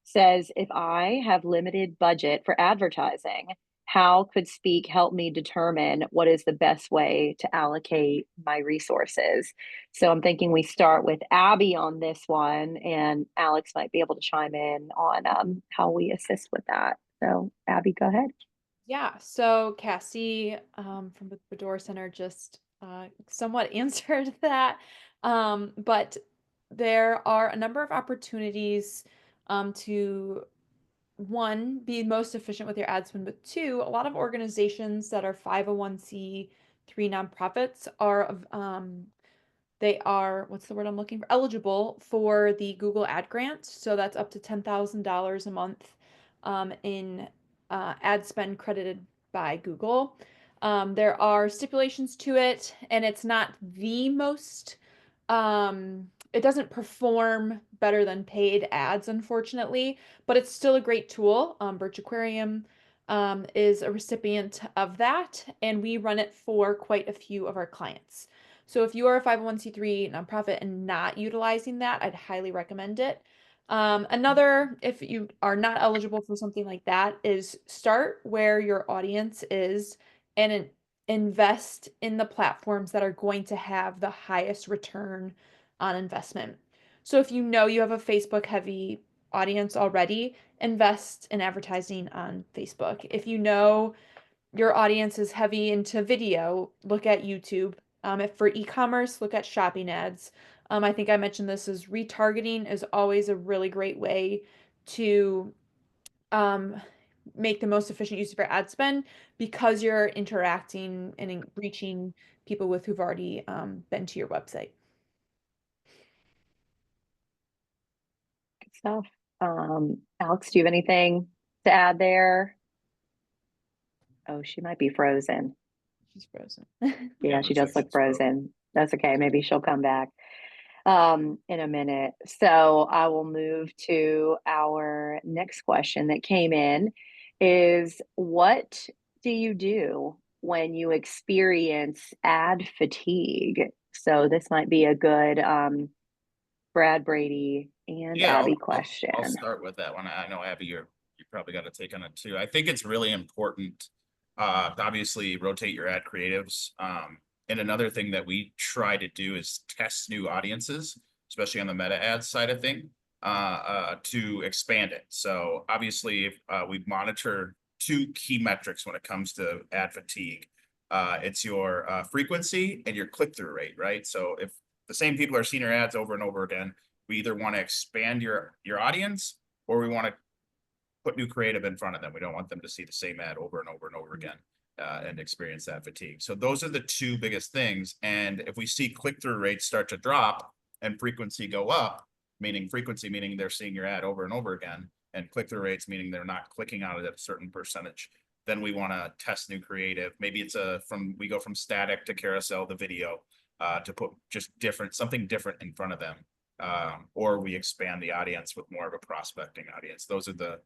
Speaker 1: says, if I have limited budget for advertising, how could Speak help me determine what is the best way to allocate my resources? So I'm thinking we start with Abby on this one, and Alex might be able to chime in on how we assist with that. So Abby, go ahead.
Speaker 2: Yeah, so Cassie from the Fedora Center just somewhat answered that. But there are a number of opportunities to one, be most efficient with your ad spend, but two, a lot of organizations that are 501c3 nonprofits are they are, what's the word I'm looking for? Eligible for the Google Ad Grant. So that's up to $10,000 a month in ad spend credited by Google. There are stipulations to it, and it's not the most, it doesn't perform better than paid ads, unfortunately, but it's still a great tool. Birch Aquarium is a recipient of that, and we run it for quite a few of our clients. So if you are a 501c3 nonprofit and not utilizing that, I'd highly recommend it. Another, if you are not eligible for something like that, is start where your audience is and invest in the platforms that are going to have the highest return on investment. So if you know you have a Facebook heavy audience already, invest in advertising on Facebook. If you know your audience is heavy into video, look at YouTube. If for e-commerce, look at shopping ads. I think I mentioned this is retargeting is always a really great way to make the most efficient use of your ad spend because you're interacting and reaching people with who've already been to your website.
Speaker 1: Good stuff. Alex, do you have anything to add there? Oh, she might be frozen.
Speaker 2: She's frozen.
Speaker 1: Yeah, she
Speaker 4: looks
Speaker 1: does
Speaker 4: like
Speaker 1: look
Speaker 4: she's frozen.
Speaker 1: frozen. That's okay. Maybe she'll come back in a minute. So I will move to our next question that came in is what do you do when you experience ad fatigue? So this might be a good Brad Brady and
Speaker 4: Yeah,
Speaker 1: Abby
Speaker 4: I'll
Speaker 1: question.
Speaker 4: start with that one. I know Abby, you probably got to take on it too. I think it's really important to obviously rotate your ad creatives. And another thing that we try to do is test new audiences, especially on the meta ads side of thing, to expand it. So obviously, we monitor two key metrics when it comes to ad fatigue. It's your frequency and your click-through rate, right? So if the same people are seeing your ads over and over again, we either want to expand your audience or we want to put new creative in front of them. We don't want them to see the same ad over and over and over again and experience that fatigue. So those are the two biggest things. And if we see click-through rates start to drop and frequency go up, meaning frequency, meaning they're seeing your ad over and over again, and click-through rates, meaning they're not clicking on it at a certain percentage, then we want to test new creative. Maybe it's we go from static to carousel to video to put just something different in front of them. Or we expand the audience with more of a prospecting audience. Those are the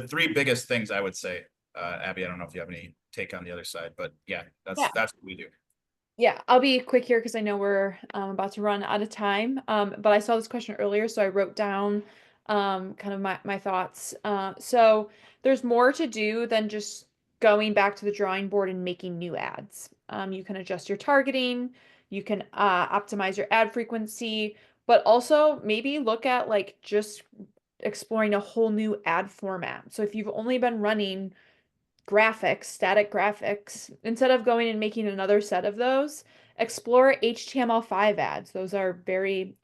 Speaker 4: three biggest things I would say. Abby, I don't know if you have any take on the other side, but yeah, that's what we do.
Speaker 2: Yeah, I'll be quick here because I know we're about to run out of time. But I saw this question earlier, so I wrote down kind of my thoughts. So there's more to do than just going back to the drawing board and making new ads. You can adjust your targeting, you can optimize your ad frequency, but also maybe look at like just exploring a whole new ad format. So if you've only been running graphics, static graphics, instead of going and making another set of those, explore HTML5 ads. Those are very,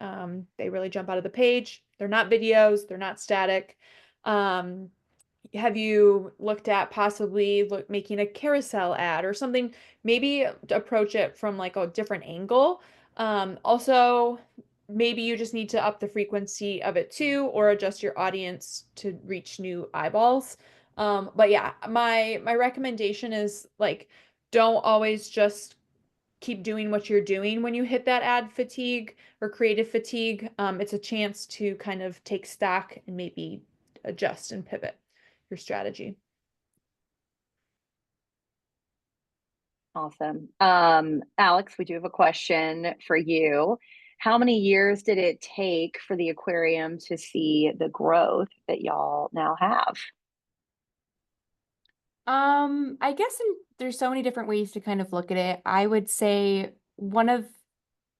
Speaker 2: they really jump out of the page. They're not videos, they're not static. Have you looked at possibly making a carousel ad or something? Maybe approach it from like a different angle. Also, maybe you just need to up the frequency of it too, or adjust your audience to reach new eyeballs. But yeah, my recommendation is like, don't always just keep doing what you're doing when you hit that ad fatigue or creative fatigue. It's a chance to kind of take stock and maybe adjust and pivot your strategy.
Speaker 1: Awesome. Alex, we do have a question for you. How many years did it take for the aquarium to see the growth that y'all now have?
Speaker 5: I guess there's so many different ways to kind of look at it. I would say one of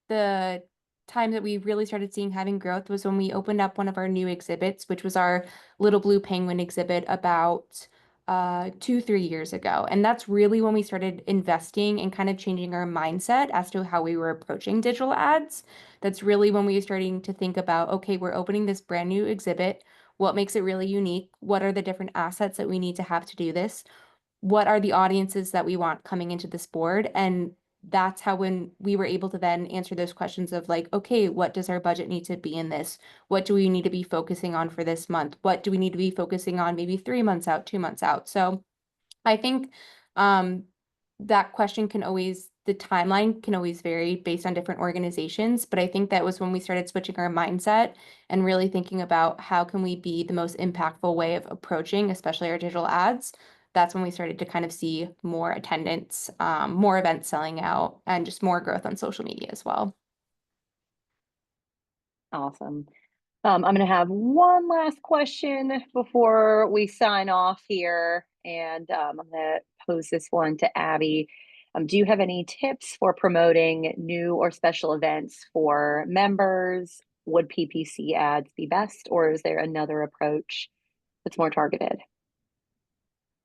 Speaker 5: the times that we really started seeing having growth was when we opened up one of our new exhibits, which was our Little Blue Penguin exhibit about 2-3 years ago. And that's really when we started investing and kind of changing our mindset as to how we were approaching digital ads. That's really when we were starting to think about, okay, we're opening this brand new exhibit. What makes it really unique? What are the different assets that we need to have to do this? What are the audiences that we want coming into this board? And that's how when we were able to then answer those questions of like, okay, what does our budget need to be in this? What do we need to be focusing on for this month? What do we need to be focusing on maybe 3 months out, 2 months out? So I think um, that question can always, the timeline can always vary based on different organizations. But I think that was when we started switching our mindset and really thinking about how can we be the most impactful way of approaching, especially our digital ads. That's when we started to kind of see more attendance, more events selling out, and just more growth on social media as well.
Speaker 1: Awesome. I'm going to have one last question before we sign off here, and I'm going to pose this one to Abby. Do you have any tips for promoting new or special events for members? Would PPC ads be best, or is there another approach that's more targeted?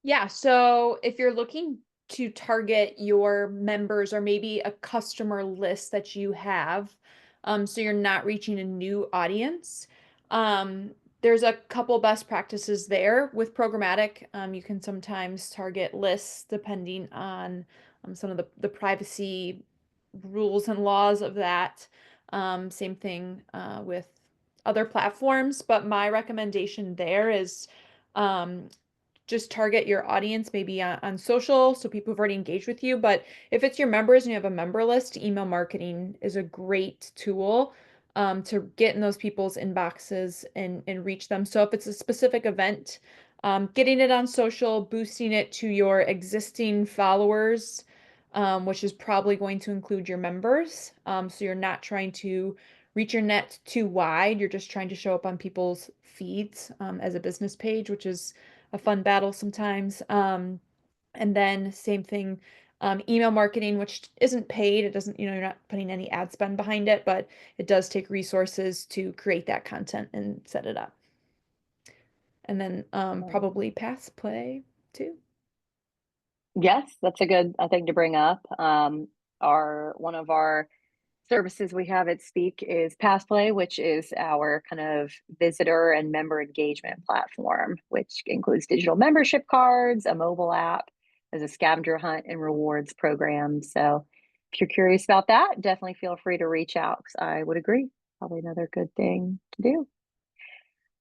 Speaker 2: Yeah, so if you're looking to target your members or maybe a customer list that you have, so you're not reaching a new audience, there's a couple best practices there with programmatic. You can sometimes target lists depending on some of the privacy rules and laws of that. Same thing with other platforms, but my recommendation there is um, just target your audience maybe on social, so people who've already engaged with you. But if it's your members and you have a member list, email marketing is a great tool to get in those people's inboxes and reach them. So if it's a specific event, getting it on social, boosting it to your existing followers, which is probably going to include your members. So you're not trying to reach your net too wide. You're just trying to show up on people's feeds as a business page, which is a fun battle sometimes. And then same thing, email marketing, which isn't paid. It doesn't, you're not putting any ad spend behind it, but it does take resources to create that content and set it up. And then probably pass play too.
Speaker 1: Yes, that's a good thing to bring up. One of our services we have at Speak is PassPlay, which is our kind of visitor and member engagement platform, which includes digital membership cards, a mobile app, as a scavenger hunt and rewards program. So if you're curious about that, definitely feel free to reach out, because I would agree, probably another good thing to do.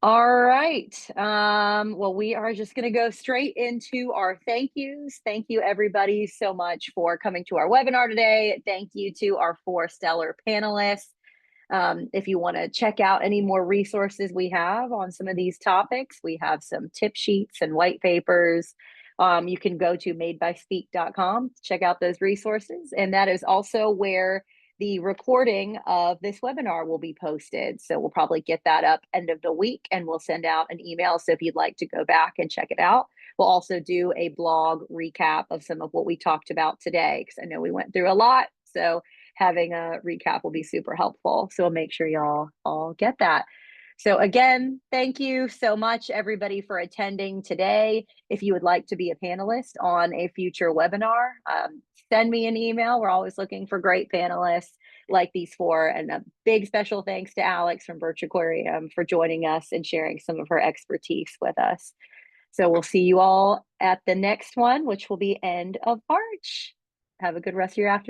Speaker 1: All right. Well, we are just going to go straight into our thank yous. Thank you, everybody, so much for coming to our webinar today. Thank you to our 4 stellar panelists. If you want to check out any more resources we have on some of these topics, we have some tip sheets and white papers. You can go to madebyspeak.com to check out those resources. And that is also where the recording of this webinar will be posted. So we'll probably get that up end of the week, and we'll send out an email. So if you'd like to go back and check it out, we'll also do a blog recap of some of what we talked about today, because I know we went through a lot. So having a recap will be super helpful. So we'll make sure y'all all get that. So again, thank you so much, everybody, for attending today. If you would like to be a panelist on a future webinar, send me an email. We're always looking for great panelists like these 4. And a big special thanks to Alex from Birch Aquarium for joining us and sharing some of her expertise with us. So we'll see you all at the next one, which will be end of March. Have a good rest of your afternoon.